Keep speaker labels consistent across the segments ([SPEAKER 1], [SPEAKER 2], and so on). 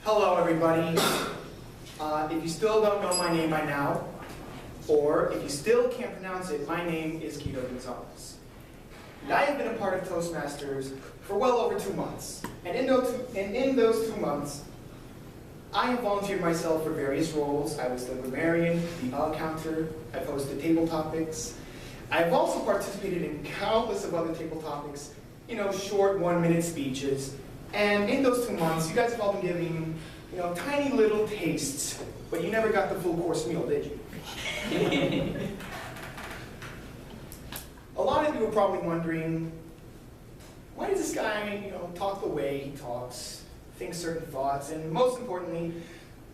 [SPEAKER 1] Hello, everybody. If you still don't know my name by now, or if you still can't pronounce it, my name is Guido Gonzalez. And I have been a part of Toastmasters for well over 2 months. And in those 2 months, I have volunteered myself for various roles. I was the grammarian, the counter, I posted table topics. I've also participated in countless of other table topics, short 1-minute speeches. And in those 2 months, you guys have all been giving, tiny little tastes, but you never got the full course meal, did you? A lot of you are probably wondering, why does this guy, talk the way he talks, think certain thoughts, and most importantly,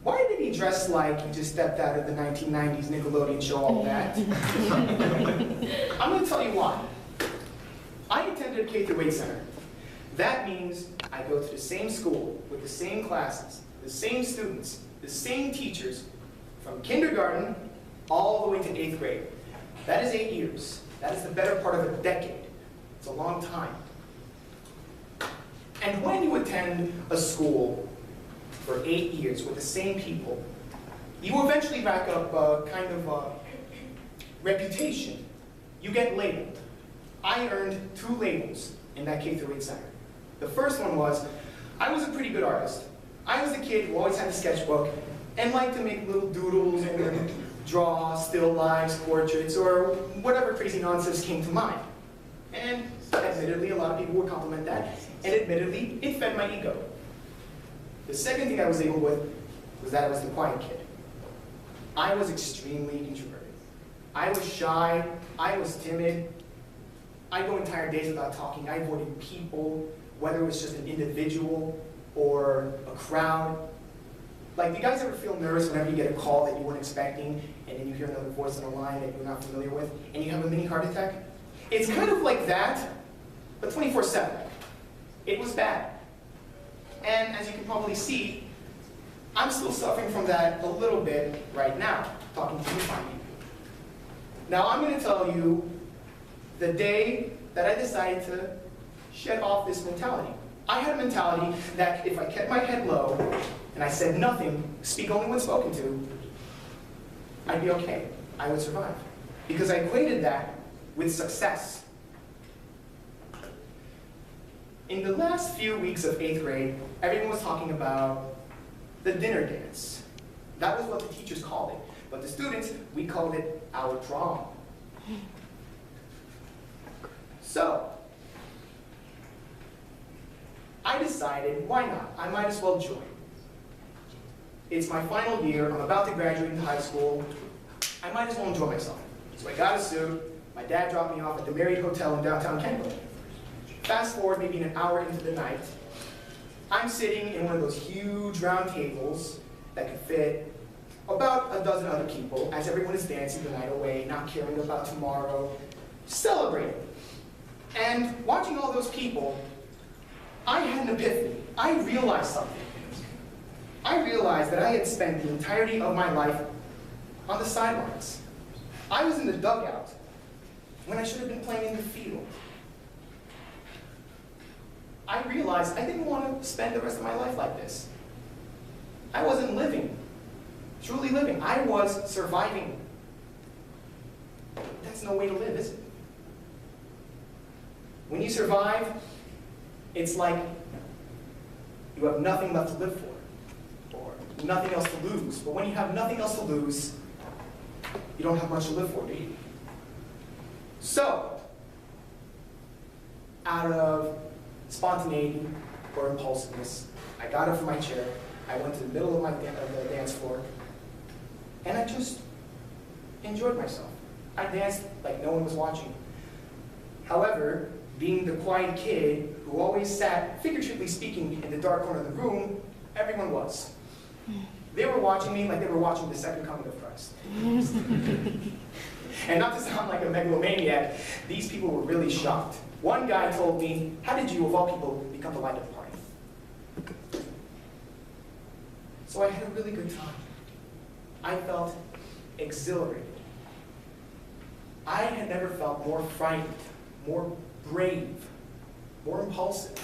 [SPEAKER 1] why did he dress like he just stepped out of the 1990s Nickelodeon show All That? I'm going to tell you why. I attended a K-8 center. That means I go to the same school with the same classes, the same students, the same teachers, from kindergarten all the way to 8th grade. That is 8 years. That is the better part of a decade. It's a long time. And when you attend a school for 8 years with the same people, you eventually rack up a kind of a reputation. You get labeled. I earned 2 labels in that K-8 center. The first one was, I was a pretty good artist. I was the kid who always had a sketchbook and liked to make little doodles and draw still lifes, portraits, or whatever crazy nonsense came to mind. And admittedly, a lot of people would compliment that, and admittedly, it fed my ego. The second thing I was able with was that I was the quiet kid. I was extremely introverted. I was shy, I was timid. I'd go entire days without talking. I avoided people, whether it was just an individual or a crowd. Like, do you guys ever feel nervous whenever you get a call that you weren't expecting, and then you hear another voice on the line that you're not familiar with, and you have a mini heart attack? It's kind of like that, but 24/7. It was bad. And as you can probably see, I'm still suffering from that a little bit right now, talking to you fine people. Now, I'm going to tell you the day that I decided to shed off this mentality. I had a mentality that if I kept my head low and I said nothing, speak only when spoken to, I'd be okay. I would survive. Because I equated that with success. In the last few weeks of 8th grade, everyone was talking about the dinner dance. That was what the teachers called it. But the students, we called it our prom. So, I decided, why not? I might as well join. It's my final year, I'm about to graduate into high school. I might as well enjoy myself. So I got a suit, my dad dropped me off at the Marriott Hotel in downtown Kenwood. Fast forward maybe an hour into the night, I'm sitting in one of those huge round tables that could fit about a dozen other people as everyone is dancing the night away, not caring about tomorrow, celebrating. And watching all those people, I had an epiphany. I realized something. I realized that I had spent the entirety of my life on the sidelines. I was in the dugout when I should have been playing in the field. I realized I didn't want to spend the rest of my life like this. I wasn't living, truly living. I was surviving. That's no way to live, is it? When you survive, it's like you have nothing left to live for, or nothing else to lose. But when you have nothing else to lose, you don't have much to live for, do you? So, out of spontaneity or impulsiveness, I got up from my chair, I went to the middle of the dance floor, and I just enjoyed myself. I danced like no one was watching. However, being the quiet kid who always sat, figuratively speaking, in the dark corner of the room, everyone was. They were watching me like they were watching the second coming of Christ. And not to sound like a megalomaniac, these people were really shocked. One guy told me, how did you, of all people, become the light of the party? So I had a really good time. I felt exhilarated. I had never felt more frightened, more brave, more impulsive.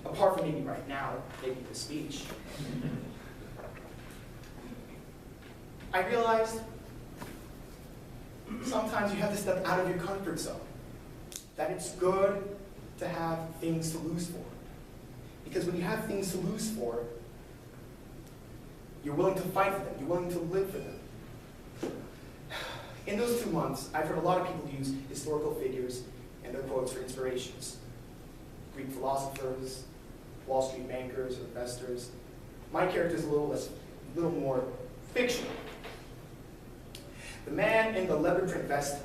[SPEAKER 1] apart from maybe right now, making this speech. I realized sometimes you have to step out of your comfort zone, that it's good to have things to lose for. Because when you have things to lose for, you're willing to fight for them, you're willing to live for them. In those 2 months, I've heard a lot of people use historical figures and their quotes for inspirations. Greek philosophers, Wall Street bankers or investors. My character is a little more fictional. The man in the leopard print vest,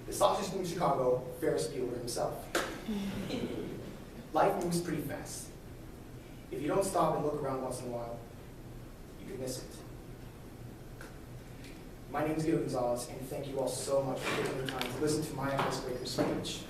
[SPEAKER 1] the sausage from Chicago, Ferris Bueller himself. Life moves pretty fast. If you don't stop and look around once in a while, you can miss it. My name is Guido Gonzalez, and thank you all so much for taking the time to listen to my icebreaker speech.